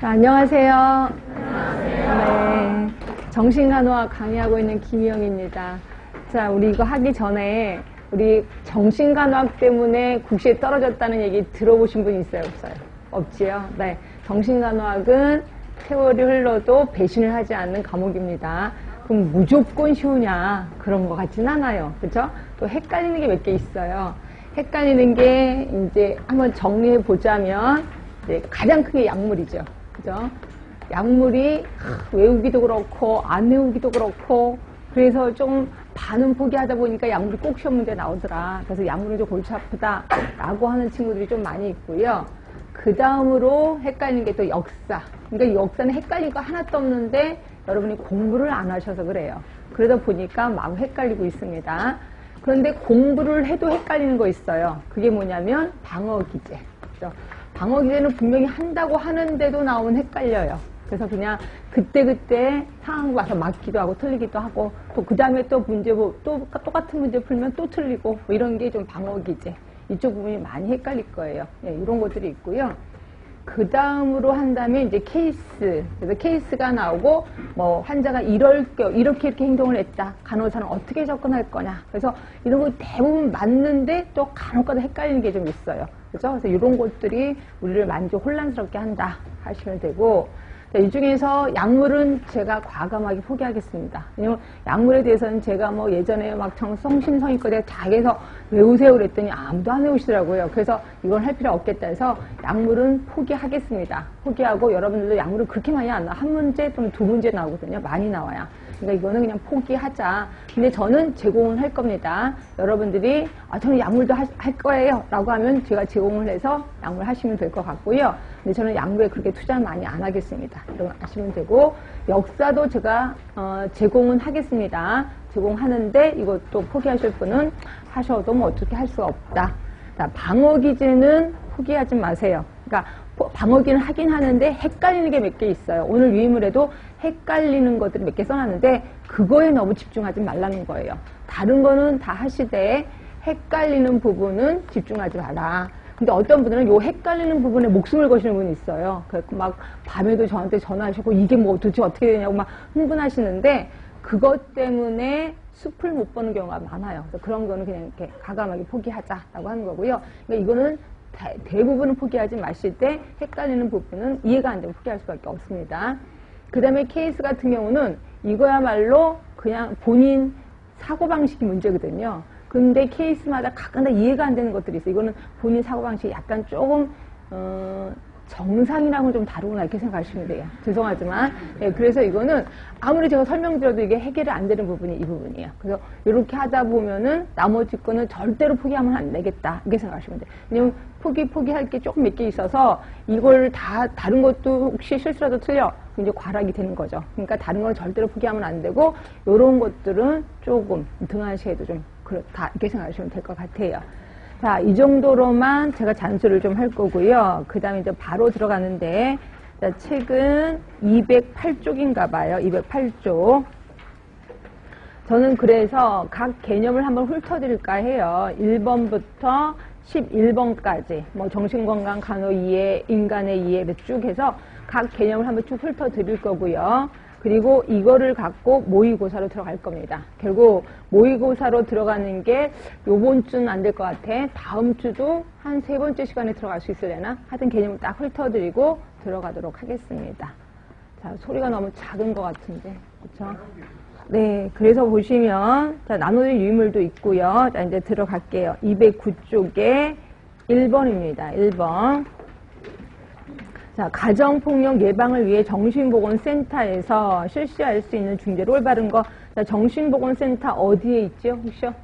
자, 안녕하세요. 네, 정신간호학 강의하고 있는 김희영입니다. 자, 우리 이거 하기 전에 우리 정신간호학 때문에 국시에 떨어졌다는 얘기 들어보신 분 있어요, 없어요? 없지요? 네, 정신간호학은 세월이 흘러도 배신을 하지 않는 과목입니다. 그럼 무조건 쉬우냐? 그런 것 같진 않아요. 그죠? 또 헷갈리는 게 몇 개 있어요. 헷갈리는 게 이제 한번 정리해 보자면 이제 가장 큰 게 약물이죠. 그죠? 약물이 외우기도 그렇고 안 외우기도 그렇고 그래서 좀 반은 포기하다 보니까 약물이 꼭 시험 문제 나오더라. 그래서 약물이 좀 골치 아프다 라고 하는 친구들이 좀 많이 있고요. 그 다음으로 헷갈리는 게 또 역사. 그러니까 역사는 헷갈릴 거 하나도 없는데 여러분이 공부를 안 하셔서 그래요. 그러다 보니까 마음 헷갈리고 있습니다. 그런데 공부를 해도 헷갈리는 거 있어요. 그게 뭐냐면 방어기제. 그렇죠? 방어기제는 분명히 한다고 하는데도 나오면 헷갈려요. 그래서 그냥 그때그때 상황 봐서 맞기도 하고 틀리기도 하고 또 그 다음에 또 문제 또 똑같은 문제 풀면 또 틀리고 뭐 이런 게 좀 방어기제. 이쪽 부분이 많이 헷갈릴 거예요. 예, 이런 것들이 있고요. 그 다음으로 한다면 이제 케이스. 그래서 케이스가 나오고 뭐 환자가 이렇게 행동을 했다. 간호사는 어떻게 접근할 거냐. 그래서 이런 거 대부분 맞는데 또 간혹가다 헷갈리는 게 좀 있어요. 그죠? 그래서 이런 것들이 우리를 많이 좀 혼란스럽게 한다 하시면 되고, 이 중에서 약물은 제가 과감하게 포기하겠습니다. 왜냐면 약물에 대해서는 제가 뭐 예전에 막 성심성의과에 자기에서 외우세요 그랬더니 아무도 안 외우시더라고요. 그래서 이건 할 필요 없겠다 해서 약물은 포기하겠습니다. 포기하고 여러분들도 약물은 그렇게 많이 안 나와. 한 문제 또는 두 문제 나오거든요. 많이 나와요. 그러니까 이거는 그냥 포기하자. 근데 저는 제공을 할 겁니다. 여러분들이 저는 약물도 할 거예요 라고 하면 제가 제공을 해서 약물 하시면 될 것 같고요. 근데 저는 약물에 그렇게 투자는 많이 안 하겠습니다. 이런 거 아시면 되고, 역사도 제가 제공은 하겠습니다. 제공하는데 이것도 포기하실 분은 하셔도 뭐 어떻게 할 수가 없다. 자, 방어기제는 포기하지 마세요. 그러니까 방어기는 하긴 하는데 헷갈리는 게 몇 개 있어요. 오늘 유의물에도 헷갈리는 것들이 몇 개 써놨는데 그거에 너무 집중하지 말라는 거예요. 다른 거는 다 하시되 het갈리는 부분은 집중하지 마라. 근데 어떤 분들은 요 헷갈리는 부분에 목숨을 거시는 분이 있어요. 그래서 막 밤에도 저한테 전화하시고 이게 뭐 도대체 어떻게 되냐고 막 흥분하시는데 그것 때문에 숲을 못 보는 경우가 많아요. 그래서 그런 거는 그냥 이렇게 과감하게 포기하자라고 하는 거고요. 그러니까 이거는 대부분은 포기하지 마실 때 헷갈리는 부분은 이해가 안 되면 포기할 수밖에 없습니다. 그 다음에 케이스 같은 경우는 이거야말로 그냥 본인 사고방식이 문제거든요. 근데 케이스마다 각각 이해가 안 되는 것들이 있어요. 이거는 본인 사고방식이 약간 조금 정상이랑은 좀 다르구나 이렇게 생각하시면 돼요. 죄송하지만. 네, 그래서 이거는 아무리 제가 설명드려도 이게 해결이 안 되는 부분이 이 부분이에요. 그래서 이렇게 하다 보면은 나머지 거는 절대로 포기하면 안 되겠다 이렇게 생각하시면 돼요. 왜냐면 포기할 게 조금 몇 개 있어서 이걸 다 다른 것도 혹시 실수라도 틀려 이제 과락이 되는 거죠. 그러니까 다른 건 절대로 포기하면 안 되고 이런 것들은 조금 등한시해도 좀 그렇다 이렇게 생각하시면 될 것 같아요. 자, 이 정도로만 제가 잔수를 좀 할 거고요. 그 다음에 이제 바로 들어가는데, 자, 책은 208쪽인가 봐요. 208쪽. 저는 그래서 각 개념을 한번 훑어드릴까 해요. 1번부터 11번까지. 뭐 정신건강, 간호 이해, 인간의 이해 쭉 해서 각 개념을 한번 쭉 훑어드릴 거고요. 그리고 이거를 갖고 모의고사로 들어갈 겁니다. 결국 모의고사로 들어가는 게 요번 주는 안 될 것 같아. 다음 주도 한 3번째 시간에 들어갈 수 있으려나? 하여튼 개념을 딱 훑어드리고 들어가도록 하겠습니다. 자, 소리가 너무 작은 것 같은데. 그쵸? 네, 그래서 보시면, 자, 나눠진 유의물도 있고요. 자, 이제 들어갈게요. 209쪽에 1번입니다. 1번. 자, 가정폭력 예방을 위해 정신보건센터에서 실시할 수 있는 중재로 올바른 거. 자, 정신보건센터 어디에 있죠? 혹시요?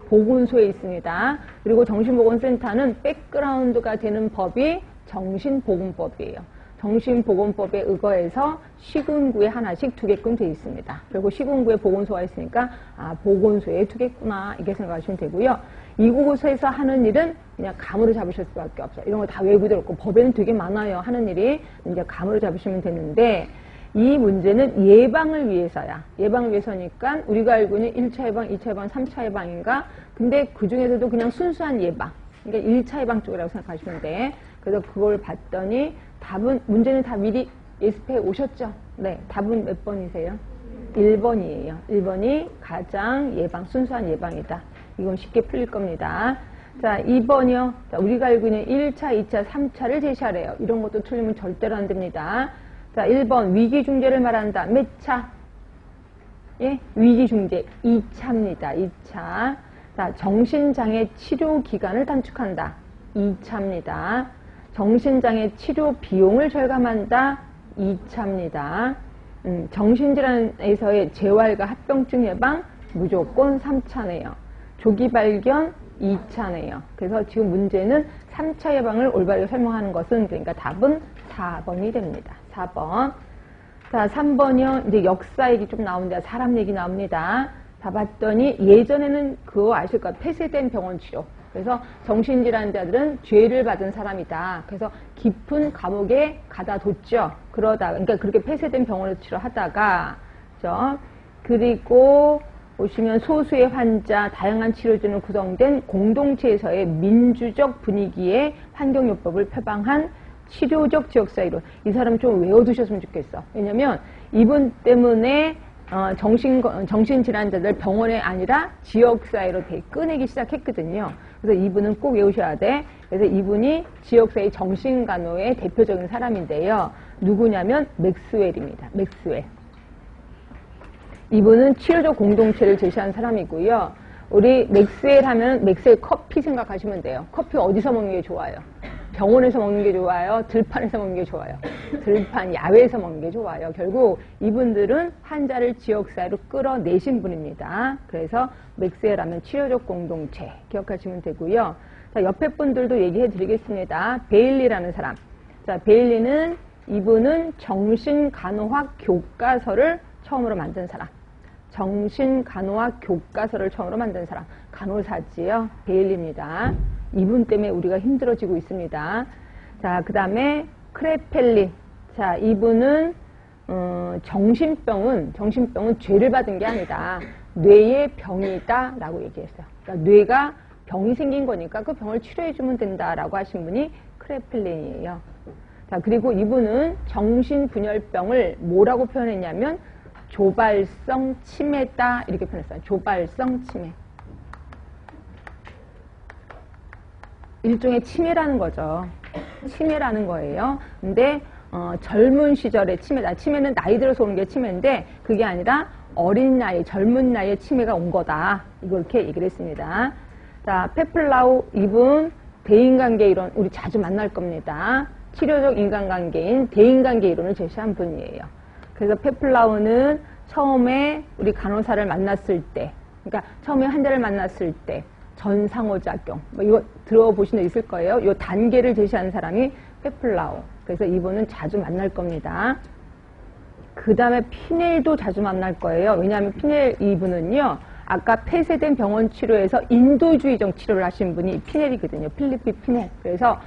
보건소에 있습니다. 그리고 정신보건센터는 백그라운드가 되는 법이 정신보건법이에요. 정신보건법에 의거해서 시군구에 하나씩 두개끔 되어 있습니다. 그리고 시군구에 보건소가 있으니까 보건소에 두겠구나 이렇게 생각하시면 되고요. 이곳에서 하는 일은 그냥 감으로 잡으실 수밖에 없어요. 이런 거 다 외부도 없고 법에는 되게 많아요. 하는 일이 이제 감으로 잡으시면 되는데 이 문제는 예방을 위해서야. 예방을 위해서니까 우리가 알고 있는 1차 예방, 2차 예방, 3차 예방인가? 근데 그 중에서도 그냥 순수한 예방. 그러니까 1차 예방 쪽이라고 생각하시면 돼. 그래서 그걸 봤더니 문제는 다 미리 예습해 오셨죠? 네. 답은 몇 번이세요? 1번이에요. 1번이 가장 순수한 예방이다. 이건 쉽게 풀릴 겁니다. 자, 2번이요. 자, 우리가 알고 있는 1차, 2차, 3차를 제시하래요. 이런 것도 틀리면 절대로 안 됩니다. 자, 1번 위기 중재를 말한다. 몇 차? 예? 위기 중재 2차입니다. 2차. 자, 정신장애 치료 기간을 단축한다. 2차입니다. 정신장애 치료 비용을 절감한다. 2차입니다. 정신질환에서의 재활과 합병증 예방 무조건 3차네요. 조기 발견 2차네요. 그래서 지금 문제는 3차 예방을 올바르게 설명하는 것은, 그러니까 답은 4번이 됩니다. 4번. 자, 3번이요. 이제 역사 얘기 좀 나옵니다. 사람 얘기 나옵니다. 다 봤더니 예전에는 그거 아실 거예요. 폐쇄된 병원 치료. 그래서 정신질환자들은 죄를 받은 사람이다. 그래서 깊은 감옥에 가다 뒀죠. 그러니까 그렇게 폐쇄된 병원에서 치료하다가, 그죠? 그리고 보시면 소수의 환자, 다양한 치료진으로 구성된 공동체에서의 민주적 분위기의 환경요법을 표방한 치료적 지역사회로. 이 사람 좀 외워두셨으면 좋겠어. 왜냐면 이분 때문에 정신질환자들 병원에 아니라 지역사회로 꺼내기 시작했거든요. 그래서 이분은 꼭 외우셔야 돼. 그래서 이분이 지역사회 정신간호의 대표적인 사람인데요. 누구냐면 맥스웰입니다. 맥스웰. 이분은 치료적 공동체를 제시한 사람이고요. 우리 맥스웰 하면 맥스웰 커피 생각하시면 돼요. 커피 어디서 먹는 게 좋아요? 병원에서 먹는 게 좋아요? 들판에서 먹는 게 좋아요? 들판, 야외에서 먹는 게 좋아요. 결국 이분들은 환자를 지역사회로 끌어내신 분입니다. 그래서 맥스웰 하면 치료적 공동체 기억하시면 되고요. 자, 옆에 분들도 얘기해 드리겠습니다. 베일리라는 사람. 자, 베일리는 이분은 정신간호학 교과서를 처음으로 만든 사람. 정신간호학 교과서를 처음으로 만든 사람. 간호사지요. 베일리입니다. 이분 때문에 우리가 힘들어지고 있습니다. 자, 그 다음에 크레펠린. 자, 이분은 정신병은 죄를 받은 게 아니다. 뇌의 병이다 라고 얘기했어요. 그러니까 뇌가 병이 생긴 거니까 그 병을 치료해주면 된다라고 하신 분이 크레펠린이에요. 자, 그리고 이분은 정신분열병을 뭐라고 표현했냐면 조발성 치매다 이렇게 표현했어요. 조발성 치매. 일종의 치매라는 거죠. 치매라는 거예요. 근데 젊은 시절의 치매다. 치매는 나이 들어서 오는 게 치매인데 그게 아니라 어린 나이, 젊은 나이에 치매가 온 거다. 이렇게 얘기를 했습니다. 자, 페플라우 이분 대인관계 이론 우리 자주 만날 겁니다. 치료적 인간관계인 대인관계 이론을 제시한 분이에요. 그래서 페플라우는 처음에 우리 간호사를 만났을 때, 그러니까 처음에 환자를 만났을 때 전상호작용, 이거 들어보신 적 있을 거예요. 이 단계를 제시한 사람이 페플라우. 그래서 이분은 자주 만날 겁니다. 그 다음에 피넬도 자주 만날 거예요. 왜냐하면 피넬 이분은요, 아까 폐쇄된 병원 치료에서 인도주의적 치료를 하신 분이 피넬이거든요. 필리피 피넬. 그래서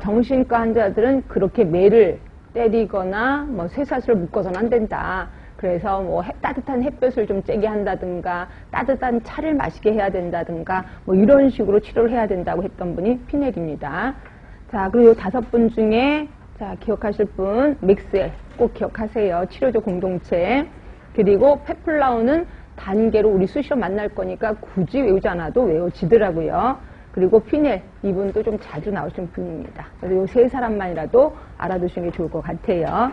정신과 환자들은 그렇게 매를 때리거나 쇠사슬을 묶어서는 안 된다. 그래서 따뜻한 햇볕을 좀 쬐게 한다든가 따뜻한 차를 마시게 해야 된다든가 이런 식으로 치료를 해야 된다고 했던 분이 피넬입니다. 자, 그리고 이 5분 중에 자, 기억하실 분 맥스웰 꼭 기억하세요. 치료적 공동체. 그리고 페플라우는 단계로 우리 수시로 만날 거니까 굳이 외우지 않아도 외워지더라고요. 그리고 피넬 이분도 좀 자주 나오시는 분입니다. 그래서 이 3사람만이라도 알아두시는 게 좋을 것 같아요.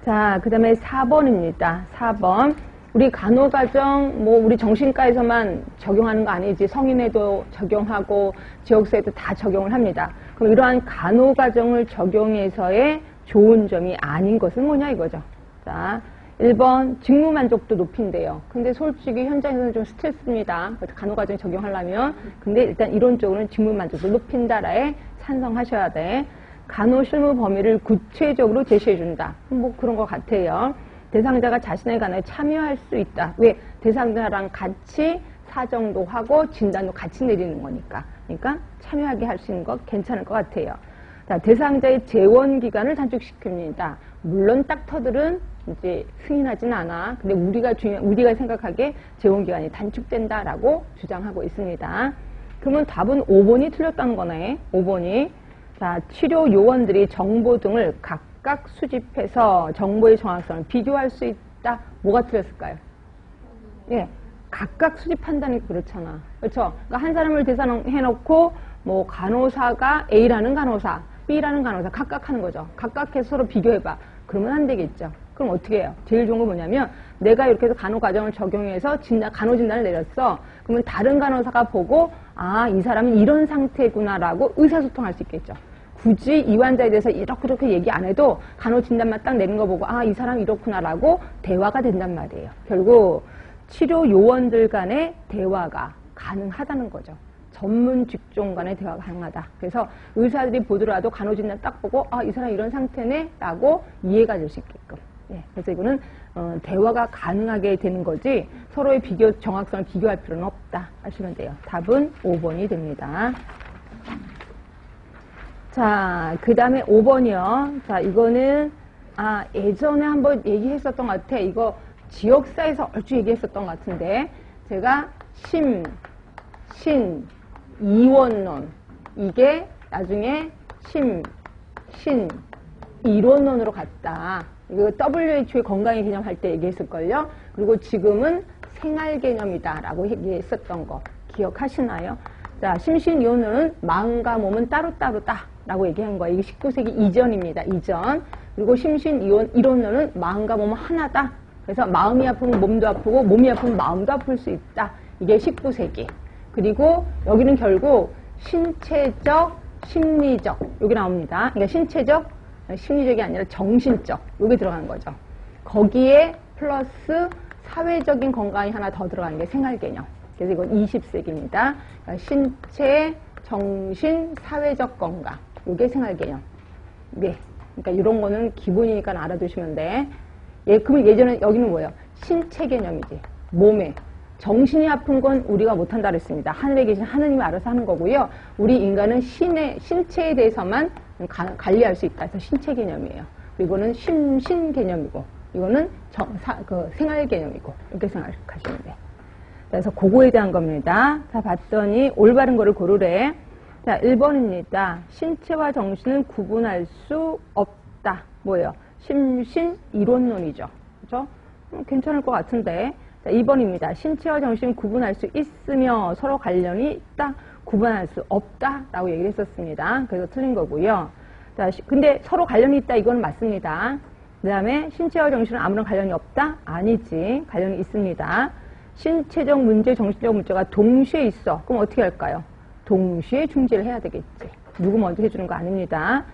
자, 그 다음에 4번입니다. 4번. 우리 간호가정, 우리 정신과에서만 적용하는 거 아니지. 성인에도 적용하고, 지역사회도 다 적용을 합니다. 그럼 이러한 간호가정을 적용해서의 좋은 점이 아닌 것은 뭐냐 이거죠. 자, 1번, 직무 만족도 높인대요. 근데 솔직히 현장에서는 좀 스트레스입니다. 간호가정 적용하려면. 근데 일단 이론적으로는 직무 만족도 높인다라에 찬성하셔야 돼. 간호 실무 범위를 구체적으로 제시해준다. 그런 것 같아요. 대상자가 자신의 간호에 참여할 수 있다. 왜? 대상자랑 같이 사정도 하고 진단도 같이 내리는 거니까. 그러니까 참여하게 할 수 있는 거 괜찮을 것 같아요. 자, 대상자의 재원 기간을 단축시킵니다. 물론 닥터들은 이제 승인하지는 않아. 근데 우리가 생각하기에 재원 기간이 단축된다라고 주장하고 있습니다. 그러면 답은 5번이 틀렸다는 거네. 5번이. 자, 치료 요원들이 정보 등을 각각 수집해서 정보의 정확성을 비교할 수 있다. 뭐가 틀렸을까요? 예, 각각 수집한다는 게 그렇잖아. 그렇죠? 그러니까 한 사람을 대상해놓고 뭐 간호사가 A라는 간호사, B라는 간호사 각각 하는 거죠. 각각 해서 서로 비교해봐. 그러면 안 되겠죠. 그럼 어떻게 해요? 제일 좋은 건 뭐냐면 내가 이렇게 해서 간호 과정을 적용해서 간호 진단을 내렸어. 그러면 다른 간호사가 보고 아, 이 사람은 이런 상태구나라고 의사소통할 수 있겠죠. 굳이 이 환자에 대해서 이렇게 얘기 안 해도 간호 진단만 딱 내는 거 보고 아, 이 사람 이렇구나라고 대화가 된단 말이에요. 결국 치료 요원들 간의 대화가 가능하다는 거죠. 전문 직종 간의 대화가 가능하다. 그래서 의사들이 보더라도 간호 진단 딱 보고 아, 이 사람 이런 상태네 라고 이해가 될 수 있게끔. 예, 그래서 이거는 대화가 가능하게 되는 거지 서로의 정확성을 비교할 필요는 없다 하시면 돼요. 답은 5번이 됩니다. 자, 그 다음에 5번이요. 자, 이거는 예전에 한번 얘기했었던 것 같아. 이거 지역사에서 얼추 얘기했었던 것 같은데 제가 신, 이원론 이게 나중에 신, 이론론으로 갔다. 이거 WHO의 건강의 개념 할 때 얘기했을걸요. 그리고 지금은 생활 개념이다라고 얘기했었던 거 기억하시나요? 자, 심신이론은 마음과 몸은 따로따로다 라고 얘기한 거예요. 이게 19세기 이전입니다. 이전. 그리고 심신이론론은 마음과 몸은 하나다. 그래서 마음이 아프면 몸도 아프고 몸이 아프면 마음도 아플 수 있다. 이게 19세기. 그리고 여기는 결국 신체적, 심리적 여기 나옵니다. 그러니까 신체적, 심리적이 아니라 정신적 여기 들어간 거죠. 거기에 플러스 사회적인 건강이 하나 더 들어가는 게 생활 개념. 그래서 이건 20세기입니다. 그러니까 신체, 정신, 사회적 건강 이게 생활 개념. 네. 그러니까 이런 거는 기본이니까 알아두시면 돼. 예, 그러면 예전에 여기는 뭐예요? 신체 개념이지. 몸에. 정신이 아픈 건 우리가 못한다 그랬습니다. 하늘에 계신 하느님이 알아서 하는 거고요. 우리 인간은 신체에 대해서만 관리할 수 있다. 그래서 신체 개념이에요. 이거는 심신 개념이고, 이거는 생활 개념이고, 이렇게 생각하시면 돼요. 그래서 그거에 대한 겁니다. 자, 봤더니 올바른 거를 고르래. 자, 1번입니다. 신체와 정신은 구분할 수 없다. 뭐예요? 심신 이론론이죠. 그죠? 괜찮을 것 같은데. 자, 2번입니다. 신체와 정신은 구분할 수 있으며 서로 관련이 있다. 구분할 수 없다. 라고 얘기를 했었습니다. 그래서 틀린 거고요. 자, 근데 서로 관련이 있다. 이건 맞습니다. 그 다음에 신체와 정신은 아무런 관련이 없다? 아니지. 관련이 있습니다. 신체적 문제, 정신적 문제가 동시에 있어. 그럼 어떻게 할까요? 동시에 중지를 해야 되겠지. 누구 먼저 해주는 거 아닙니다.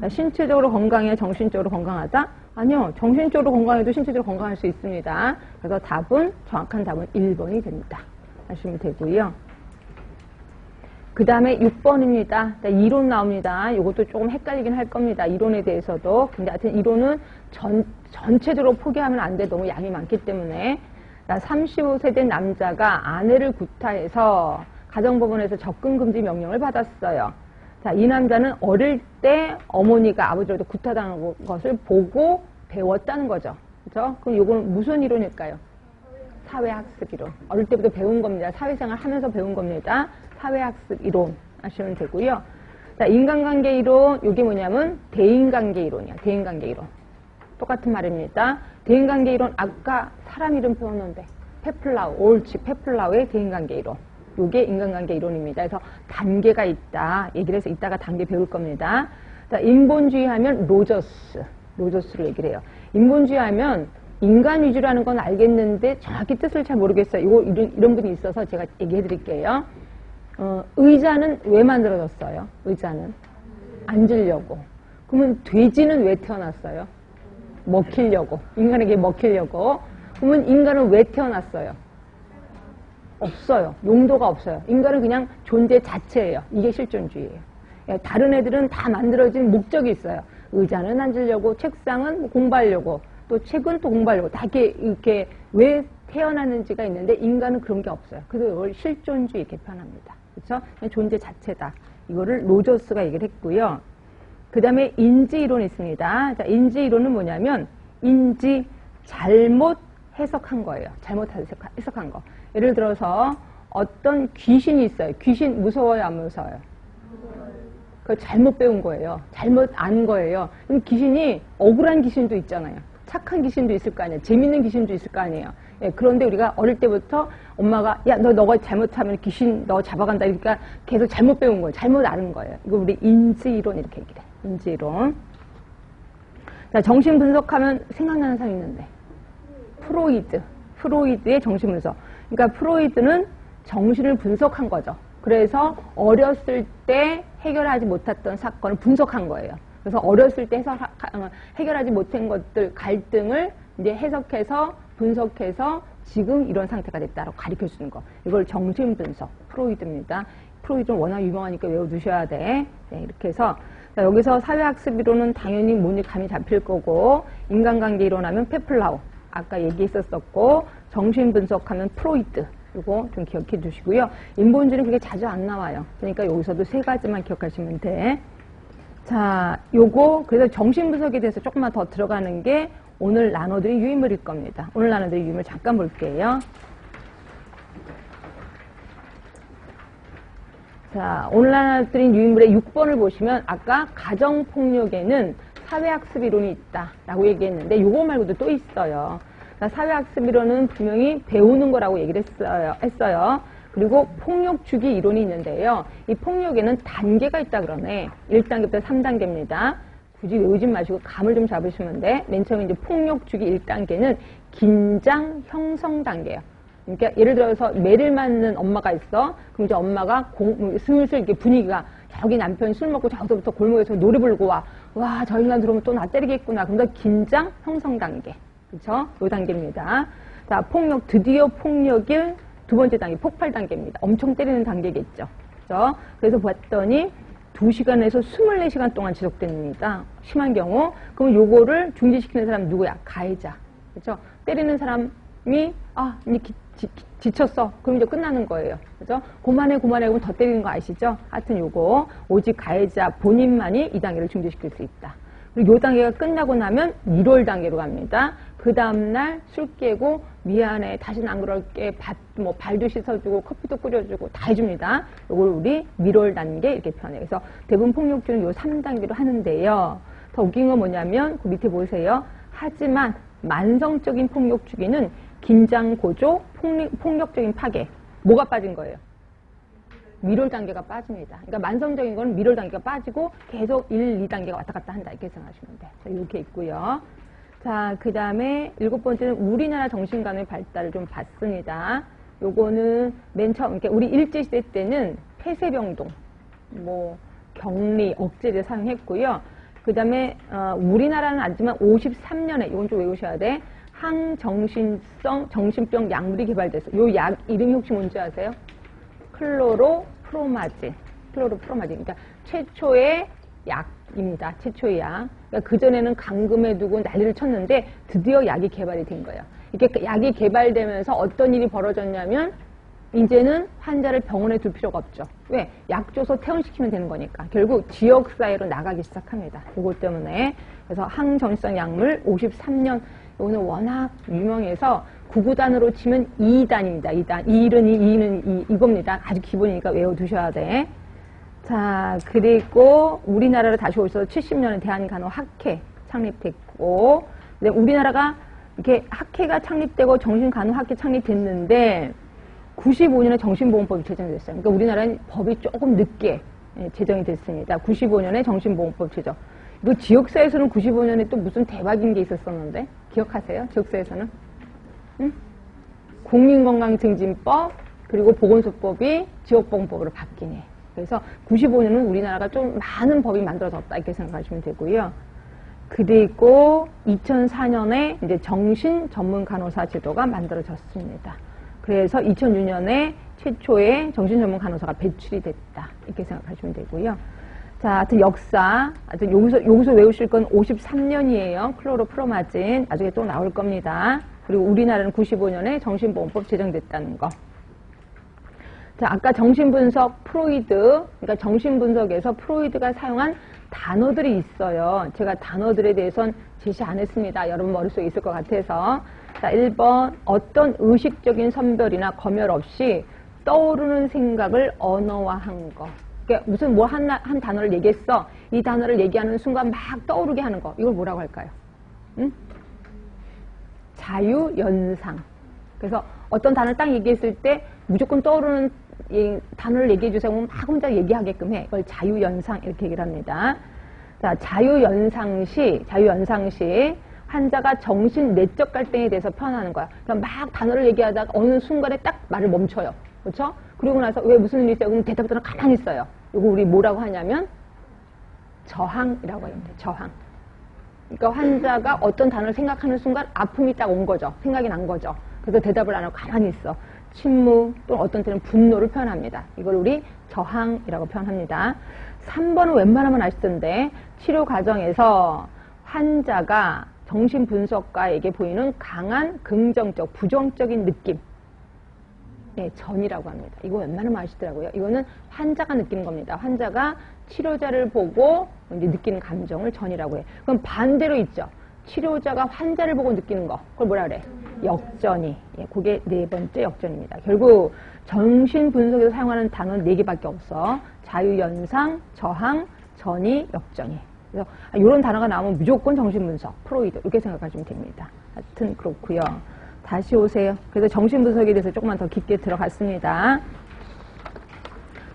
신체적으로 건강해, 정신적으로 건강하다? 아니요. 정신적으로 건강해도 신체적으로 건강할 수 있습니다. 그래서 정확한 답은 1번이 됩니다. 하시면 되고요. 그 다음에 6번입니다. 이론 나옵니다. 이것도 조금 헷갈리긴 할 겁니다. 이론에 대해서도. 근데 하여튼 이론은 전체적으로 포기하면 안 돼. 너무 양이 많기 때문에. 35세 된 남자가 아내를 구타해서 가정법원에서 접근금지 명령을 받았어요. 자, 이 남자는 어릴 때 어머니가 아버지로부터 구타당한 것을 보고 배웠다는 거죠. 그죠? 그럼 이거는 무슨 이론일까요? 사회학습 이론. 어릴 때부터 배운 겁니다. 사회생활 하면서 배운 겁니다. 사회학습 이론 하시면 되고요. 자, 인간관계 이론, 이게 뭐냐면 대인관계 이론이야. 대인관계 이론. 똑같은 말입니다. 대인관계 이론, 아까 사람 이름 배웠는데 페플라우, 옳지, 페플라우의 대인관계 이론. 이게 인간관계 이론입니다. 그래서 단계가 있다. 얘기를 해서 이따가 단계 배울 겁니다. 자, 인본주의 하면 로저스를 얘기를 해요. 인본주의 하면 인간 위주라는 건 알겠는데 정확히 뜻을 잘 모르겠어요. 이런 분이 있어서 제가 얘기해 드릴게요. 의자는 왜 만들어졌어요? 의자는 앉으려고. 그러면 돼지는 왜 태어났어요? 먹히려고. 인간에게 먹히려고. 그러면 인간은 왜 태어났어요? 없어요. 용도가 없어요. 인간은 그냥 존재 자체예요. 이게 실존주의예요. 다른 애들은 다 만들어진 목적이 있어요. 의자는 앉으려고, 책상은 공부하려고, 또 책은 또 공부하려고, 다 이렇게 왜 태어났는지가 있는데 인간은 그런 게 없어요. 그래서 이걸 실존주의 개편합니다. 그렇죠? 존재 자체다. 이거를 로저스가 얘기를 했고요. 그 다음에 인지이론이 있습니다. 자, 인지이론은 뭐냐면 인지 잘못 해석한 거예요. 잘못 해석한 거. 예를 들어서 어떤 귀신이 있어요. 귀신 무서워요, 안 무서워요? 그걸 잘못 배운 거예요. 잘못 안 거예요. 그럼 귀신이 억울한 귀신도 있잖아요. 착한 귀신도 있을 거 아니에요. 재밌는 귀신도 있을 거 아니에요. 예, 그런데 우리가 어릴 때부터 엄마가 야, 너가 잘못하면 귀신 너 잡아간다. 그러니까 계속 잘못 배운 거예요. 잘못 아는 거예요. 이거 우리 인지이론 이렇게 얘기해. 인지이론. 자, 정신 분석하면 생각나는 사람 있는데. 프로이드. 프로이드의 정신 분석. 그러니까 프로이드는 정신을 분석한 거죠. 그래서 어렸을 때 해결하지 못했던 사건을 분석한 거예요. 그래서 어렸을 때 해결하지 못한 것들, 갈등을 이제 해석해서 분석해서 지금 이런 상태가 됐다라고 가르쳐 주는 거. 이걸 정신 분석, 프로이드입니다. 프로이드는 워낙 유명하니까 외워두셔야 돼. 네, 이렇게 해서 자, 여기서 사회학습 이론은 당연히 뭔지 감이 잡힐 거고, 인간관계 이론하면 페플라우, 아까 얘기했었었고, 정신 분석하면 프로이드. 이거 좀 기억해 두시고요. 인본주의는 그게 자주 안 나와요. 그러니까 여기서도 세 가지만 기억하시면 돼. 자, 요거 그래서 정신 분석에 대해서 조금만 더 들어가는 게 오늘 나눠드린 유인물일 겁니다. 오늘 나눠드린 유인물 잠깐 볼게요. 자, 오늘 나눠드린 유인물의 6번을 보시면 아까 가정폭력에는 사회학습 이론이 있다라고 얘기했는데 요거 말고도 또 있어요. 사회학습 이론은 분명히 배우는 거라고 얘기를 했어요. 그리고 폭력 주기 이론이 있는데요. 이 폭력에는 단계가 있다 그러네. 1단계부터 3단계입니다. 굳이 외우지 마시고 감을 좀 잡으시면 돼. 맨 처음에 이제 폭력 주기 1단계는 긴장 형성 단계예요. 그러니까 예를 들어서 매를 맞는 엄마가 있어. 그럼 이제 엄마가 슬슬 이렇게 분위기가 여기 남편이 술 먹고 저기서부터 골목에서 노래 부르고 와. 와, 저 인간 들어오면 또 나 때리겠구나. 그럼 더 긴장 형성 단계. 그렇죠? 요 단계입니다. 자, 폭력, 드디어 폭력일 두 번째 단계, 폭발 단계입니다. 엄청 때리는 단계겠죠. 그렇죠? 그래서 봤더니 2시간에서 24시간 동안 지속됩니다. 심한 경우. 그럼 요거를 중지시키는 사람 누구야? 가해자. 그렇죠? 때리는 사람이 이제 지쳤어. 그럼 이제 끝나는 거예요. 그죠? 그만해. 그러면 더 때리는 거 아시죠? 하여튼 요거 오직 가해자 본인만이 이 단계를 중지시킬 수 있다. 그리고 요 단계가 끝나고 나면 1월 단계로 갑니다. 그 다음날 술 깨고 미안해 다시는 안 그럴게 발도 씻어주고 커피도 끓여주고 다 해줍니다. 요걸 우리 1월 단계 이렇게 표현해요. 그래서 대부분 폭력주는 요 3단계로 하는데요. 더 웃긴 건 뭐냐면 그 밑에 보세요. 하지만 만성적인 폭력 주기는 긴장 고조, 폭력적인 파괴. 뭐가 빠진 거예요? 미롤 단계가 빠집니다. 그러니까 만성적인 건 미롤 단계가 빠지고 계속 1, 2단계가 왔다 갔다 한다. 이렇게 생각하시면 돼요. 자, 이렇게 있고요. 자, 그 다음에 7번째는 우리나라 정신관의 발달을 좀 봤습니다. 요거는 맨 처음, 그러니까 우리 일제시대 때는 폐쇄병동, 격리, 억제를 사용했고요. 그 다음에, 우리나라는 아니지만 53년에, 이건 좀 외우셔야 돼. 항정신성 정신병 약물이 개발돼서, 요 약 이름이 혹시 뭔지 아세요? 클로로프로마진. 그러니까 최초의 약입니다. 최초의 약. 그러니까 그전에는 감금해 두고 난리를 쳤는데 드디어 약이 개발이 된 거예요. 이렇게 약이 개발되면서 어떤 일이 벌어졌냐면 이제는 환자를 병원에 둘 필요가 없죠. 왜? 약 줘서 퇴원시키면 되는 거니까. 결국 지역사회로 나가기 시작합니다. 이것 때문에. 그래서 항정신성 약물 53년 오늘 워낙 유명해서 구구단으로 치면 2단입니다. 2단. 2는 2는 이겁니다. 아주 기본이니까 외워두셔야 돼. 자, 그리고 우리나라로 다시 오셔서 70년에 대한간호학회 창립됐고, 우리나라가 이렇게 학회가 창립되고 정신간호학회 창립됐는데 95년에 정신보험법이 제정됐어요. 그러니까 우리나라는 법이 조금 늦게 제정이 됐습니다. 95년에 정신보험법 제정. 이거 지역사회에서는 95년에 또 무슨 대박인 게 있었었는데 기억하세요? 지역사회에서는? 응? 국민건강증진법 그리고 보건소법이 지역보험법으로 바뀌네. 그래서 95년은 우리나라가 좀 많은 법이 만들어졌다 이렇게 생각하시면 되고요. 그리고 2004년에 이제 정신 전문 간호사 제도가 만들어졌습니다. 그래서 2006년에 최초의 정신 전문 간호사가 배출이 됐다 이렇게 생각하시면 되고요. 자, 하여튼 역사, 하여튼 여기서 외우실 건 53년이에요. 클로로프로마진 나중에 또 나올 겁니다. 그리고 우리나라는 95년에 정신보험법 제정됐다는 거. 자, 아까 정신분석 프로이드, 그러니까 정신분석에서 프로이드가 사용한 단어들이 있어요. 제가 단어들에 대해서는 제시 안 했습니다. 여러분 머릿속에 있을 것 같아서. 자, 1번 어떤 의식적인 선별이나 검열 없이 떠오르는 생각을 언어화한 거. 그러니까 무슨 뭐 한 단어를 얘기했어. 이 단어를 얘기하는 순간 막 떠오르게 하는 거. 이걸 뭐라고 할까요? 응? 자유연상. 그래서 어떤 단어를 딱 얘기했을 때 무조건 떠오르는 이 단어를 얘기해 주세요. 그러면 막 혼자 얘기하게끔 해. 이걸 자유연상 이렇게 얘기를 합니다. 자, 자유연상 시 환자가 정신 내적 갈등에 대해서 표현하는 거야. 그러니까 막 단어를 얘기하다가 어느 순간에 딱 말을 멈춰요. 그렇죠? 그러고 나서 왜 무슨 일이 있어요? 그럼 대답 들어 가만히 있어요. 이거 우리 뭐라고 하냐면 저항이라고 합니다. 저항. 그러니까 환자가 어떤 단어를 생각하는 순간 아픔이 딱 온 거죠. 생각이 난 거죠. 그래서 대답을 안 하고 가만히 있어. 침묵 또는 어떤 때는 분노를 표현합니다. 이걸 우리 저항이라고 표현합니다. 3번은 웬만하면 아시던데 치료 과정에서 환자가 정신분석가에게 보이는 강한 긍정적, 부정적인 느낌. 네, 전이라고 합니다. 이거 웬만하면 아시더라고요. 이거는 환자가 느끼는 겁니다. 환자가 치료자를 보고 이제 느끼는 감정을 전이라고 해. 그럼 반대로 있죠. 치료자가 환자를 보고 느끼는 거. 그걸 뭐라 그래? 역전이. 예, 그게 네 번째 역전입니다. 결국 정신분석에서 사용하는 단어는 4개밖에 없어. 자유연상, 저항, 전이, 역전이. 그래서 이런 단어가 나오면 무조건 정신분석, 프로이드 이렇게 생각하시면 됩니다. 하여튼 그렇고요. 다시 오세요. 그래서 정신분석에 대해서 조금만 더 깊게 들어갔습니다.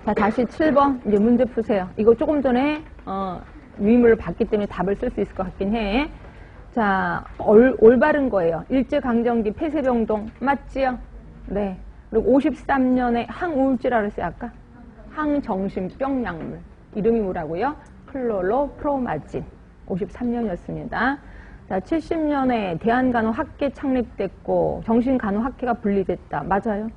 자, 다시 7번 이제 문제 푸세요. 이거 조금 전에 유인물을 봤기 때문에 답을 쓸 수 있을 것 같긴 해. 자, 올바른 거예요. 일제강점기 폐쇄병동 맞지요? 네. 그리고 53년에 항우울제라고 했어요, 아까? 항정신병 약물. 이름이 뭐라고요? 클로로프로마진. 53년이었습니다. 자, 70년에 대한간호학회 창립됐고 정신간호학회가 분리됐다. 맞아요?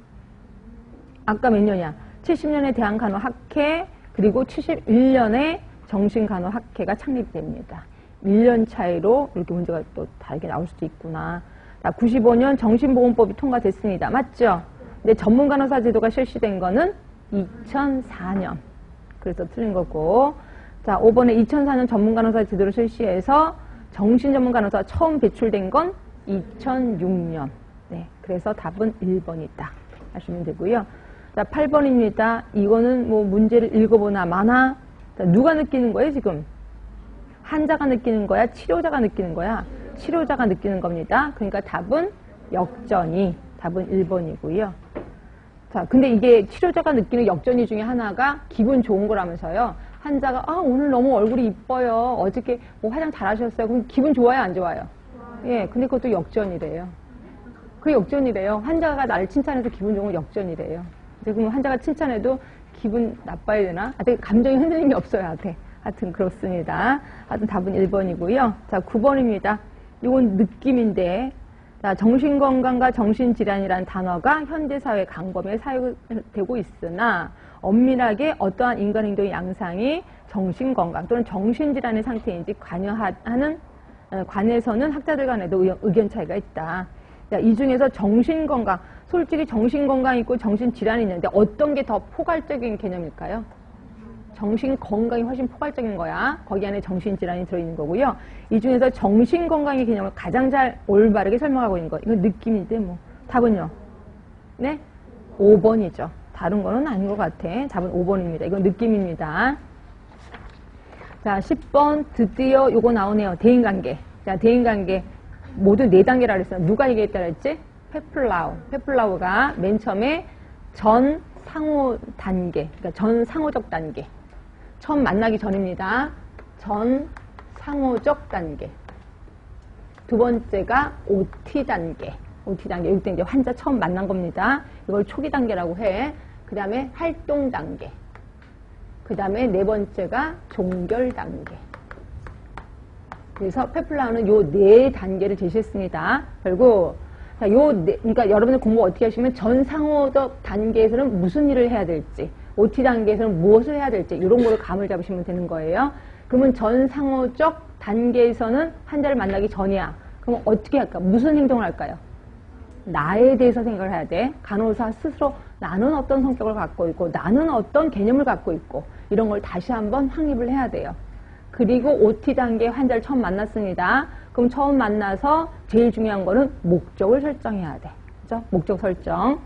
아까 몇 년이야? 70년에 대한간호학회 그리고 71년에 정신간호학회가 창립됩니다. 1년 차이로 이렇게 문제가 또 다르게 나올 수도 있구나. 자, 95년 정신보건법이 통과됐습니다. 맞죠? 근데 전문간호사 제도가 실시된 거는 2004년. 그래서 틀린 거고. 자, 5번에 2004년 전문간호사 제도를 실시해서 정신전문간호사 처음 배출된 건 2006년. 네, 그래서 답은 1번이다. 하시면 되고요. 자, 8번입니다. 이거는 뭐 문제를 읽어보나 마나. 자, 누가 느끼는 거예요, 지금? 환자가 느끼는 거야? 치료자가 느끼는 거야? 치료자가 느끼는 겁니다. 그러니까 답은 역전이. 답은 1번이고요. 자, 근데 이게 치료자가 느끼는 역전이 중에 하나가 기분 좋은 거라면서요. 환자가 오늘 너무 얼굴이 이뻐요. 어저께 뭐 화장 잘하셨어요. 그럼 기분 좋아요, 안 좋아요? 예, 근데 그것도 역전이래요. 그게 역전이래요. 환자가 나를 칭찬해서 기분 좋은 건 역전이래요. 그럼 환자가 칭찬해도 기분 나빠야 되나? 아직 감정이 흔들림이 없어야 돼. 하여튼 그렇습니다. 하여튼 답은 1번이고요. 자, 9번입니다. 이건 느낌인데, 자, 정신건강과 정신질환이라는 단어가 현대사회 강범위에 사용되고 있으나 엄밀하게 어떠한 인간행동의 양상이 정신건강 또는 정신질환의 상태인지 관해서는 학자들 간에도 의견 차이가 있다. 자, 이 중에서 정신건강, 솔직히 정신건강이 있고 정신질환이 있는데 어떤 게 더 포괄적인 개념일까요? 정신건강이 훨씬 포괄적인 거야. 거기 안에 정신질환이 들어있는 거고요. 이 중에서 정신건강의 개념을 가장 잘 올바르게 설명하고 있는 거. 이건 느낌인데 뭐. 답은요? 네? 5번이죠. 다른 거는 아닌 것 같아. 답은 5번입니다. 이건 느낌입니다. 자, 10번 드디어 요거 나오네요. 대인관계. 자, 대인관계. 모두 4단계라 그랬어요. 누가 얘기했다 그랬지? 페플라우가 맨 처음에 전 상호 단계, 그러니까 전 상호적 단계. 처음 만나기 전입니다. 전 상호적 단계. 두 번째가 OT 단계. 이때 이제 환자 처음 만난 겁니다. 이걸 초기 단계라고 해. 그 다음에 활동 단계. 그 다음에 4번째가 종결 단계. 그래서 페플라우는 요 4단계를 제시했습니다. 결국 자, 그러니까 여러분들 공부 어떻게 하시면 전상호적 단계에서는 무슨 일을 해야 될지, OT 단계에서는 무엇을 해야 될지 이런 거를 감을 잡으시면 되는 거예요. 그러면 전상호적 단계에서는 환자를 만나기 전이야. 그럼 어떻게 할까? 무슨 행동을 할까요? 나에 대해서 생각을 해야 돼. 간호사 스스로 나는 어떤 성격을 갖고 있고 나는 어떤 개념을 갖고 있고 이런 걸 다시 한번 확립을 해야 돼요. 그리고 OT 단계 환자를 처음 만났습니다. 그럼 처음 만나서 제일 중요한 거는 목적을 설정해야 돼. 그죠? 목적 설정.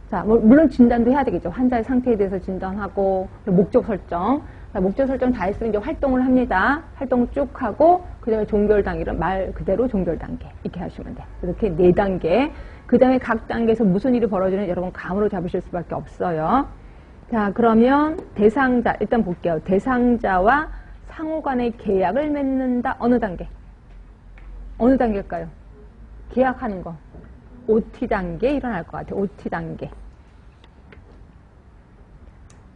자, 물론 진단도 해야 되겠죠. 환자의 상태에 대해서 진단하고, 목적 설정. 자, 목적 설정 다 했으면 이제 활동을 합니다. 활동 쭉 하고, 그 다음에 종결 단계를 말 그대로 종결 단계. 이렇게 하시면 돼요. 이렇게 4단계. 그 다음에 각 단계에서 무슨 일이 벌어지는지 여러분 감으로 잡으실 수밖에 없어요. 자, 그러면 대상자, 일단 볼게요. 대상자와 상호 간의 계약을 맺는다. 어느 단계? 어느 단계일까요? 계약하는 거. OT 단계에 일어날 것 같아요. OT 단계.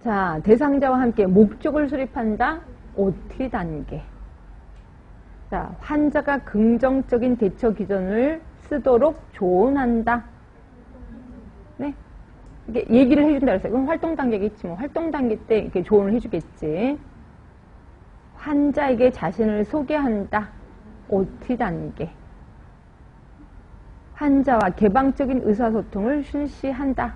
자, 대상자와 함께 목적을 수립한다. OT 단계. 자, 환자가 긍정적인 대처 기전을 쓰도록 조언한다. 네. 이게 얘기를 해준다 그랬어요. 그럼 활동 단계겠지 뭐. 활동 단계 때 이렇게 조언을 해주겠지. 환자에게 자신을 소개한다. OT 단계. 환자와 개방적인 의사소통을 실시한다.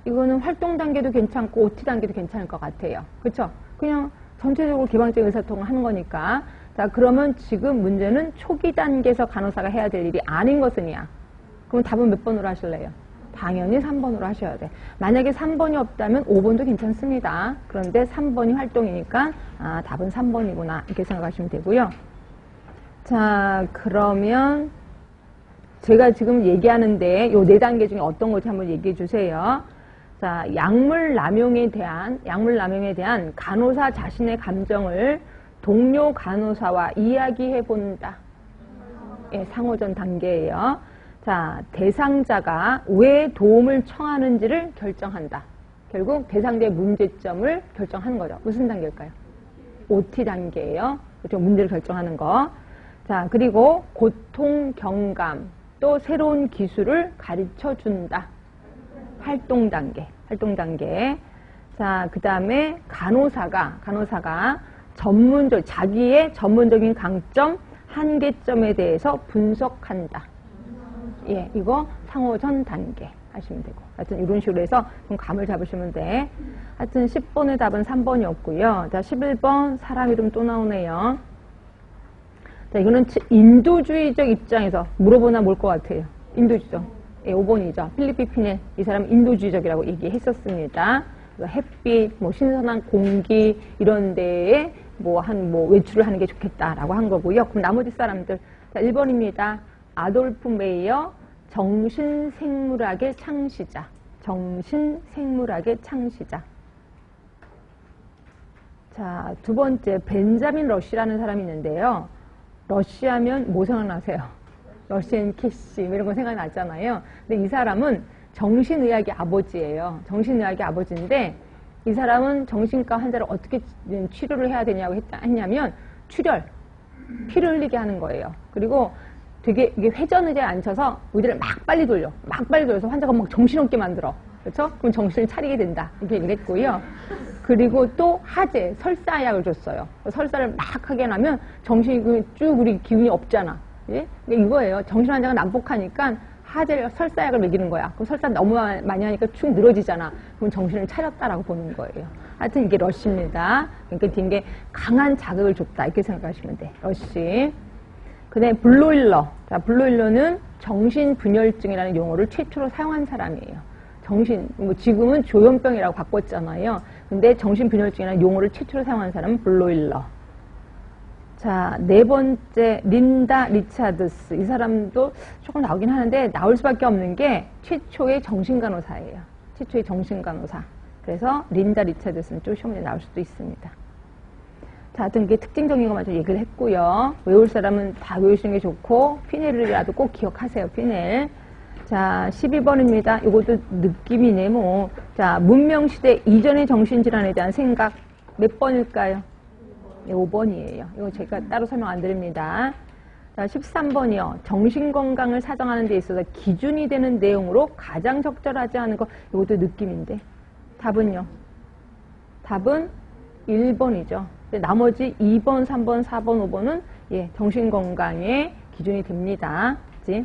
이거는 활동 단계도 괜찮고 OT 단계도 괜찮을 것 같아요. 그렇죠? 그냥 전체적으로 개방적인 의사소통을 하는 거니까. 자, 그러면 지금 문제는 초기 단계에서 간호사가 해야 될 일이 아닌 것은이야. 그럼 답은 몇 번으로 하실래요? 당연히 3번으로 하셔야 돼. 만약에 3번이 없다면 5번도 괜찮습니다. 그런데 3번이 활동이니까 아, 답은 3번이구나 이렇게 생각하시면 되고요. 자, 그러면 제가 지금 얘기하는데 요 4단계 중에 어떤 건지 한번 얘기해 주세요. 자, 약물 남용에 대한 간호사 자신의 감정을 동료 간호사와 이야기해 본다. 예, 상호전 단계예요. 자, 대상자가 왜 도움을 청하는지를 결정한다. 결국 대상자의 문제점을 결정하는 거죠. 무슨 단계일까요? OT 단계예요. 그렇죠? 문제를 결정하는 거. 자, 그리고 고통 경감, 또 새로운 기술을 가르쳐 준다. 활동 단계. 자, 그 다음에 간호사가 자기의 전문적인 강점, 한계점에 대해서 분석한다. 예, 이거 상호전 단계 하시면 되고. 하여튼 이런 식으로 해서 좀 감을 잡으시면 돼. 하여튼 10번의 답은 3번이었고요. 자, 11번 사람 이름 또 나오네요. 자, 이거는 인도주의적 입장에서 물어보나 뭘 것 같아요. 인도주의적. 예, 5번이죠. 필리피 피넬. 이 사람은 인도주의적이라고 얘기했었습니다. 햇빛, 신선한 공기 이런 데에 외출을 하는 게 좋겠다라고 한 거고요. 그럼 나머지 사람들. 자, 1번입니다. 아돌프 메이어, 정신생물학의 창시자. 자, 두 번째, 벤자민 러시라는 사람이 있는데요. 러시하면 뭐 생각나세요? 러시앤 캐시 이런 거 생각났잖아요. 근데 이 사람은 정신의학의 아버지예요. 정신의학의 아버지인데 이 사람은 정신과 환자를 어떻게 치료를 해야 되냐고 했냐면 출혈, 피를 흘리게 하는 거예요. 그리고 되게 이게 회전의자에 앉혀서 의자를 막 빨리 돌려서 환자가 막 정신없게 만들어. 그렇죠? 그럼 정신을 차리게 된다. 이렇게 얘기했고요. 그리고 또 하제, 설사약을 줬어요. 설사를 막 하게 나면 정신이 쭉 우리 기운이 없잖아. 예? 그러니까 이거예요. 정신 환자가 난폭하니까 하제, 설사약을 먹이는 거야. 그럼 설사 너무 많이 하니까 축 늘어지잖아. 그럼 정신을 차렸다라고 보는 거예요. 하여튼 이게 러시입니다. 그러니까 이게 강한 자극을 줬다. 이렇게 생각하시면 돼. 러시. 그 다음에 블로일러. 자, 블로일러는 정신분열증이라는 용어를 최초로 사용한 사람이에요. 지금은 조현병이라고 바꿨잖아요. 근데 정신분열증이라는 용어를 최초로 사용한 사람은 블로일러. 자, 4번째, 린다 리차드스. 이 사람도 조금 나오긴 하는데, 나올 수밖에 없는 게 최초의 정신간호사예요. 그래서 린다 리차드스는 좀 시험에 나올 수도 있습니다. 자, 하여튼 이게 특징적인 것만 좀 얘기를 했고요. 외울 사람은 다 외우시는 게 좋고, 피넬이라도 꼭 기억하세요, 피넬. 자, 12번입니다. 이것도 느낌이네, 뭐. 자, 문명시대 이전의 정신질환에 대한 생각 몇 번일까요? 5번이에요. 이거 제가 따로 설명 안 드립니다. 자, 13번이요. 정신건강을 사정하는 데 있어서 기준이 되는 내용으로 가장 적절하지 않은 거. 이것도 느낌인데. 답은요? 답은 1번이죠. 나머지 2번, 3번, 4번, 5번은 예, 정신건강의 기준이 됩니다. 그치?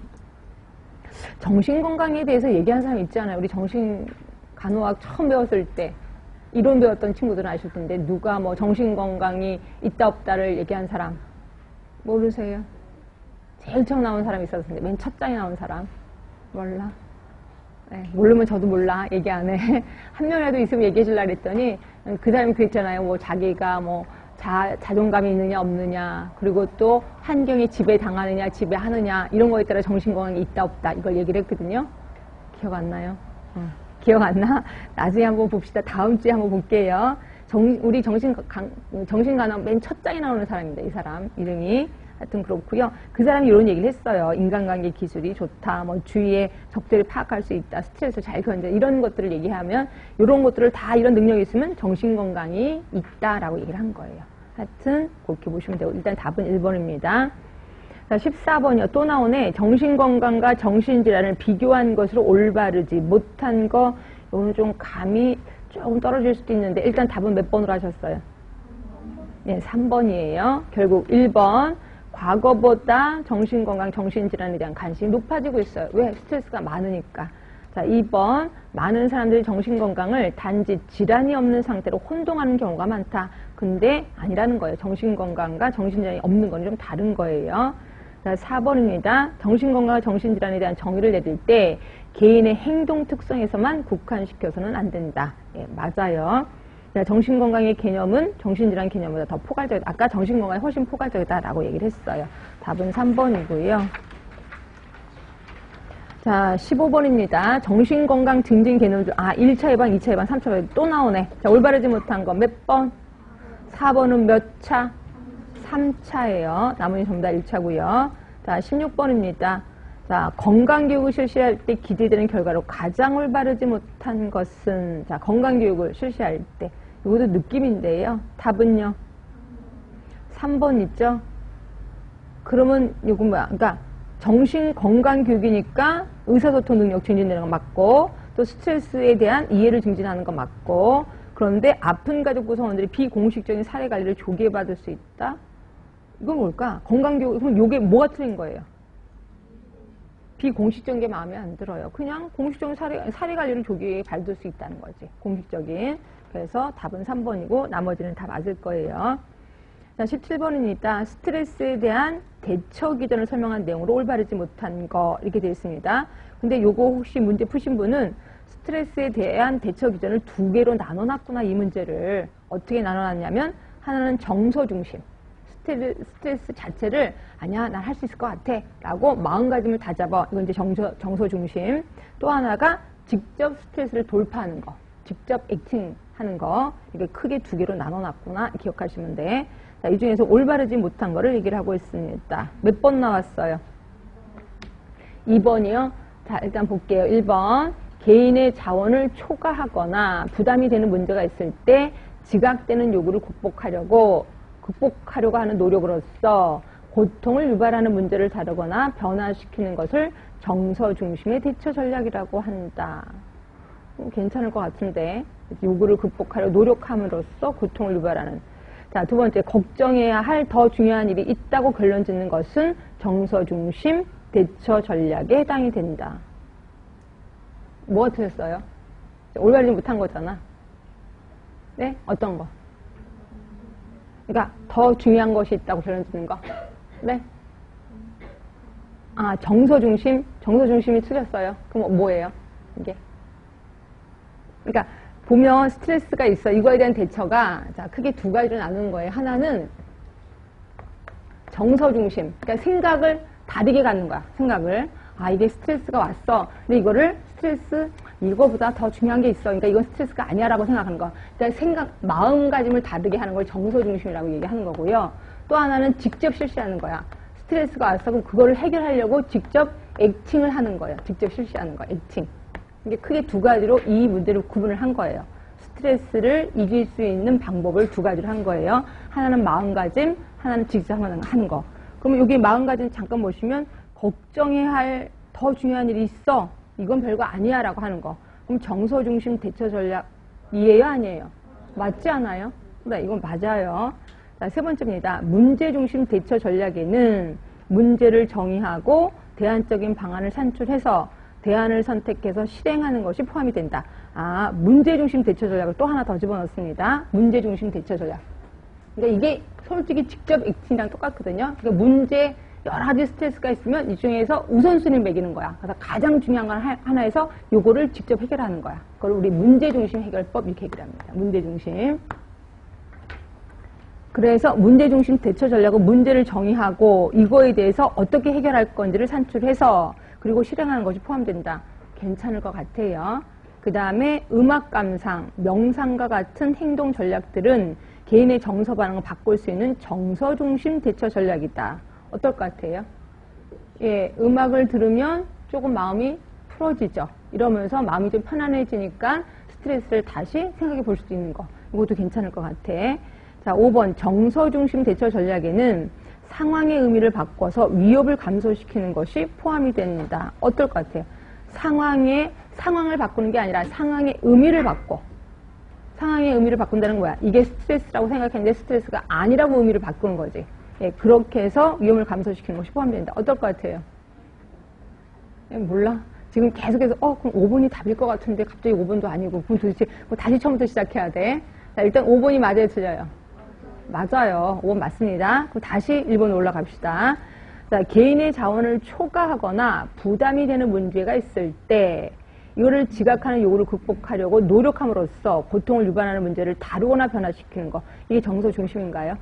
정신건강에 대해서 얘기하는 사람 있잖아요. 우리 정신간호학 처음 배웠을 때 이론 배웠던 친구들은 아실 텐데 누가 뭐 정신건강이 있다 없다를 얘기한 사람 모르세요? 제일 처음 나온 사람이 있었는데 맨 첫 장에 나온 사람 몰라? 네, 모르면 저도 몰라. 얘기 안 해. 한 명이라도 있으면 얘기해 주려고 그랬더니 그 사람이 그랬잖아요. 뭐 자기가 뭐 자존감이 있느냐 없느냐, 그리고 또 환경에 지배당하느냐 지배하느냐, 이런 거에 따라 정신건강이 있다 없다, 이걸 얘기를 했거든요. 기억 안 나요? 기억 안 나? 나중에 한번 봅시다. 다음 주에 한번 볼게요. 우리 정신간암 맨 첫 장에 나오는 사람입니다. 이 사람 이름이. 하여튼 그렇고요. 그 사람이 이런 얘기를 했어요. 인간관계 기술이 좋다, 뭐 주위에 적절히 파악할 수 있다, 스트레스 잘 견뎌, 이런 것들을 얘기하면, 이런 것들을 다, 이런 능력이 있으면 정신건강이 있다라고 얘기를 한 거예요. 하여튼 그렇게 보시면 되고, 일단 답은 1번입니다. 자, 14번이요. 또 나오네. 정신건강과 정신질환을 비교한 것으로 올바르지 못한 거, 이거는 좀 감이 조금 떨어질 수도 있는데, 일단 답은 몇 번으로 하셨어요? 네, 3번이에요. 결국 1번. 과거보다 정신건강, 정신질환에 대한 관심이 높아지고 있어요. 왜? 스트레스가 많으니까. 자, 2번. 많은 사람들이 정신건강을 단지 질환이 없는 상태로 혼동하는 경우가 많다. 근데 아니라는 거예요. 정신건강과 정신질환이 없는 건 좀 다른 거예요. 자, 4번입니다. 정신건강과 정신질환에 대한 정의를 내릴 때 개인의 행동 특성에서만 국한시켜서는 안 된다. 예, 맞아요. 정신건강의 개념은 정신질환 개념보다 더 포괄적이다. 아까 정신건강이 훨씬 포괄적이다라고 얘기를 했어요. 답은 3번이고요. 자, 15번입니다. 정신건강 증진 개념 중, 1차 예방, 2차 예방, 3차 예방 또 나오네. 자, 올바르지 못한 거 몇 번? 4번은 몇 차? 3차예요. 나머지 전부 다 1차고요. 자, 16번입니다. 자, 건강교육을 실시할 때 기대되는 결과로 가장 올바르지 못한 것은, 자, 건강교육을 실시할 때, 이것도 느낌인데요. 답은요? 3번 있죠? 그러면 이건 뭐야? 그러니까 정신건강교육이니까 의사소통 능력 증진되는 거 맞고, 또 스트레스에 대한 이해를 증진하는 거 맞고, 그런데 아픈 가족 구성원들이 비공식적인 사례관리를 조기에 받을 수 있다? 이건 뭘까? 건강교육, 그럼 이게 뭐가 틀린 거예요? 비공식적인 게 마음에 안 들어요. 그냥 공식적인 사례관리를 조기에 받을 수 있다는 거지. 공식적인. 그래서 답은 3번이고 나머지는 다 맞을 거예요. 자, 17번입니다. 스트레스에 대한 대처 기전을 설명한 내용으로 올바르지 못한 거, 이렇게 되어 있습니다. 근데 요거 혹시 문제 푸신 분은 스트레스에 대한 대처 기전을 두 개로 나눠놨구나. 이 문제를 어떻게 나눠놨냐면, 하나는 정서 중심, 스트레스 자체를 아니야 난 할 수 있을 것 같아 라고 마음가짐을 다잡아, 이건 이제 정서 중심. 또 하나가 직접 스트레스를 돌파하는 거, 직접 액팅하는 거. 이게 크게 두 개로 나눠놨구나 기억하시면 돼. 자, 이 중에서 올바르지 못한 거를 얘기를 하고 있습니다. 몇 번 나왔어요? 2번이요. 자, 일단 볼게요. 1번. 개인의 자원을 초과하거나 부담이 되는 문제가 있을 때 지각되는 요구를 극복하려고 하는 노력으로서 고통을 유발하는 문제를 다루거나 변화시키는 것을 정서 중심의 대처 전략이라고 한다. 괜찮을 것 같은데. 요구를 극복하려 노력함으로써 고통을 유발하는. 자, 두 번째, 걱정해야 할 더 중요한 일이 있다고 결론 짓는 것은 정서 중심 대처 전략에 해당이 된다. 뭐가 틀렸어요? 올바르지 못한 거잖아. 네? 어떤 거? 그러니까 더 중요한 것이 있다고 결론 짓는 거. 네? 정서 중심? 정서 중심이 틀렸어요. 그럼 뭐예요? 이게? 그러니까 보면 스트레스가 있어. 이거에 대한 대처가, 자, 크게 두 가지로 나누는 거예요. 하나는 정서 중심. 그러니까 생각을 다르게 갖는 거야. 생각을. 이게 스트레스가 왔어. 근데 이거를 이거보다 더 중요한 게 있어. 그러니까 이건 스트레스가 아니야 라고 생각하는 거. 그러니까 마음가짐을 다르게 하는 걸 정서 중심이라고 얘기하는 거고요. 또 하나는 직접 실시하는 거야. 스트레스가 왔어. 그럼 그거를 해결하려고 직접 액팅을 하는 거예요. 직접 실시하는 거. 액팅. 이게 크게 두 가지로 이 문제를 구분을 한 거예요. 스트레스를 이길 수 있는 방법을 두 가지로 한 거예요. 하나는 마음가짐, 하나는 직접 하는 거. 그러면 여기 마음가짐 잠깐 보시면 걱정해야 할 더 중요한 일이 있어. 이건 별거 아니야 라고 하는 거. 그럼 정서 중심 대처 전략이에요? 아니에요? 맞지 않아요? 네, 이건 맞아요. 자, 세 번째입니다. 문제 중심 대처 전략에는 문제를 정의하고 대안적인 방안을 산출해서 대안을 선택해서 실행하는 것이 포함이 된다. 문제 중심 대처 전략을 또 하나 더 집어넣습니다. 문제 중심 대처 전략. 그러니까 이게 솔직히 직접 액팅이랑 똑같거든요. 그러니까 문제 여러 가지 스트레스가 있으면 이 중에서 우선순위를 매기는 거야. 그래서 가장 중요한 건 하나에서 요거를 직접 해결하는 거야. 그걸 우리 문제중심 해결법 이렇게 얘기합니다. 문제중심. 그래서 문제중심 대처 전략은 문제를 정의하고 이거에 대해서 어떻게 해결할 건지를 산출해서 그리고 실행하는 것이 포함된다. 괜찮을 것 같아요. 그 다음에 음악 감상, 명상과 같은 행동 전략들은 개인의 정서 반응을 바꿀 수 있는 정서 중심 대처 전략이다. 어떨 것 같아요? 예, 음악을 들으면 조금 마음이 풀어지죠. 이러면서 마음이 좀 편안해지니까 스트레스를 다시 생각해 볼 수도 있는 거. 이것도 괜찮을 것 같아. 자, 5번 정서 중심 대처 전략에는 상황의 의미를 바꿔서 위협을 감소시키는 것이 포함이 됩니다. 어떨 것 같아요? 상황을 바꾸는 게 아니라 상황의 의미를 바꿔. 상황의 의미를 바꾼다는 거야. 이게 스트레스라고 생각했는데 스트레스가 아니라고 의미를 바꾸는 거지. 예, 그렇게 해서 위험을 감소시키는 것이 포함된다. 어떨 것 같아요? 예, 몰라. 지금 계속해서 그럼 5번이 답일 것 같은데 갑자기 5번도 아니고 그럼 도대체 다시 처음부터 시작해야 돼. 자, 일단 5번이 맞아요, 틀려요? 맞아요. 5번 맞습니다. 그럼 다시 1번 올라갑시다. 자, 개인의 자원을 초과하거나 부담이 되는 문제가 있을 때 이거를 지각하는 요구를 극복하려고 노력함으로써 고통을 유발하는 문제를 다루거나 변화시키는 거. 이게 정서 중심인가요?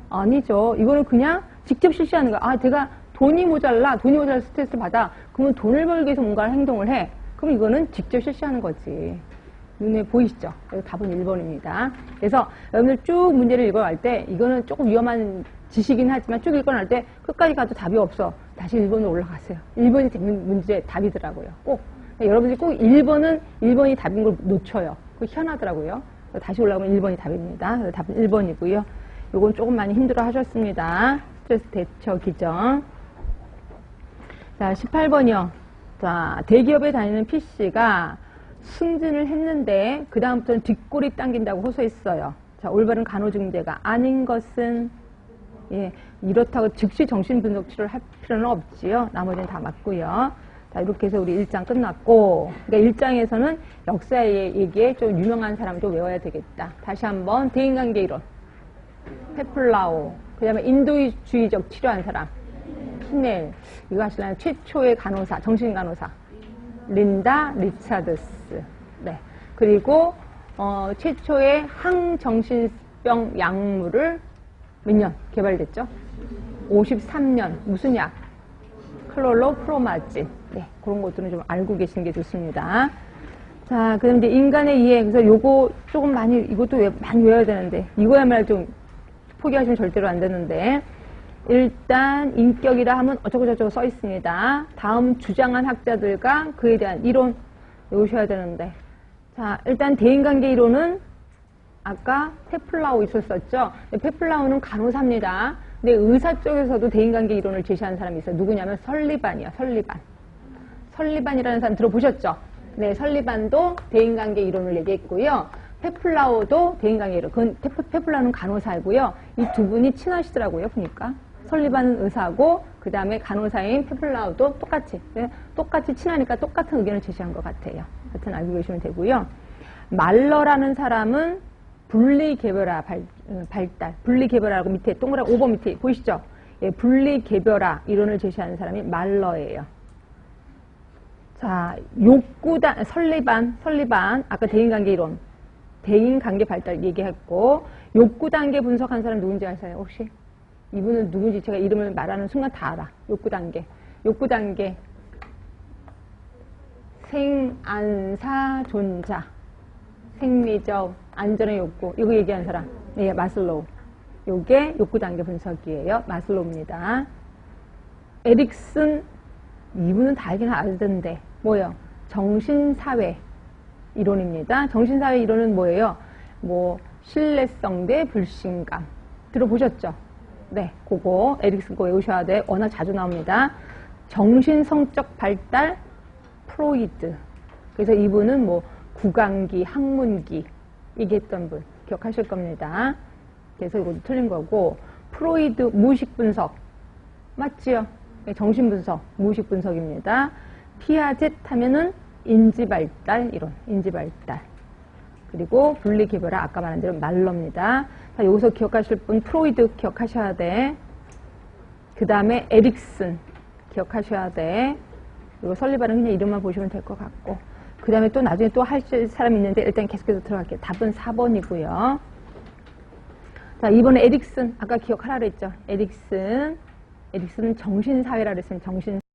아니죠. 이거는 그냥 직접 실시하는 거야. 아, 제가 돈이 모자라 스트레스를 받아. 그러면 돈을 벌기 위해서 뭔가 행동을 해. 그럼 이거는 직접 실시하는 거지. 눈에 보이시죠? 답은 1번입니다. 그래서 여러분들 쭉 문제를 읽어갈 때 이거는 조금 위험한 지식이긴 하지만 쭉 읽어갈 때 끝까지 가도 답이 없어. 다시 1번으로 올라가세요. 1번이 되는 문제 답이더라고요. 꼭. 여러분들이 꼭 1번이 답인 걸 놓쳐요. 그거 희한하더라고요. 다시 올라오면 1번이 답입니다. 그래서 답은 1번이고요. 요건 조금 많이 힘들어 하셨습니다. 스트레스 대처 기정. 자, 18번이요. 자, 대기업에 다니는 P씨가 승진을 했는데 그 다음부터는 뒷골이 당긴다고 호소했어요. 자, 올바른 간호중재가 아닌 것은 예, 이렇다고 즉시 정신분석 치료를 할 필요는 없지요. 나머지는 다 맞고요. 자, 이렇게 해서 우리 1장 끝났고, 그러니까 1장에서는 역사 얘기에 좀 유명한 사람도 외워야 되겠다. 다시 한번 대인관계 이론, 페플라우, 그 다음에 인도주의적 치료한 사람, 피넬, 이거 하시려면 최초의 간호사, 정신간호사, 린다 리차드스, 네, 그리고 최초의 항정신병 약물을 몇 년 개발됐죠? 53년. 무슨 약? 클로로프로마진. 네, 그런 것들은 좀 알고 계시는 게 좋습니다. 자, 그럼 이제 인간의 이해. 그래서 요거 조금 많이, 이것도 많이 외워야 되는데, 이거야말로 좀 포기하시면 절대로 안 되는데, 일단 인격이라 하면 어쩌고저쩌고 써 있습니다. 다음 주장한 학자들과 그에 대한 이론 외우셔야 되는데, 자, 일단 대인관계 이론은 아까 페플라우 있었었죠. 페플라우는 간호사입니다. 근데 의사 쪽에서도 대인관계 이론을 제시한 사람이 있어요. 누구냐면 설리반이요. 설리반이라는 사람 들어보셨죠? 네, 설리반도 대인관계 이론을 얘기했고요. 페플라우도 대인관계 이론. 그건 페플라우는 간호사이고요. 이 두 분이 친하시더라고요. 보니까. 설리반은 의사고 그 다음에 간호사인 페플라우도 똑같이 친하니까 똑같은 의견을 제시한 것 같아요. 하여튼 알고 계시면 되고요. 말러라는 사람은 분리개별화 발달. 분리개별화라고 밑에 동그란 5번 밑에 보이시죠? 예, 분리개별화 이론을 제시하는 사람이 말러예요. 자, 욕구단, 설리반, 아까 대인관계 이론, 대인관계 발달 얘기했고, 욕구단계 분석한 사람 누군지 아세요, 혹시? 이분은 누군지 제가 이름을 말하는 순간 다 알아. 욕구단계. 생안사존자. 생리적, 안전의 욕구. 이거 얘기한 사람. 네, 마슬로우. 요게 욕구단계 분석이에요. 마슬로우입니다. 에릭슨, 이분은 다 알긴 알던데. 뭐예요? 정신사회 이론입니다. 정신사회 이론은 뭐예요? 신뢰성 대 불신감. 들어보셨죠? 네, 그거 에릭슨 거 외우셔야 돼. 워낙 자주 나옵니다. 정신성적 발달 프로이드. 그래서 이분은 구강기, 학문기 얘기했던 분 기억하실 겁니다. 그래서 이것도 틀린 거고, 프로이드 무의식 분석 맞지요? 네, 정신 분석, 무의식 분석입니다. 피아젯 하면은 인지 발달 이론, 인지 발달. 그리고 분리개별화 아까 말한 대로 말러입니다. 자, 여기서 기억하실 분 프로이드 기억하셔야 돼. 그 다음에 에릭슨 기억하셔야 돼. 그리고 설리반은 그냥 이름만 보시면 될 것 같고, 그 다음에 또 나중에 또 할 사람이 있는데 일단 계속해서 들어갈게요. 답은 4번이고요. 자, 2번에 에릭슨 아까 기억하라 그랬죠. 에릭슨은 정신사회라 그랬어요.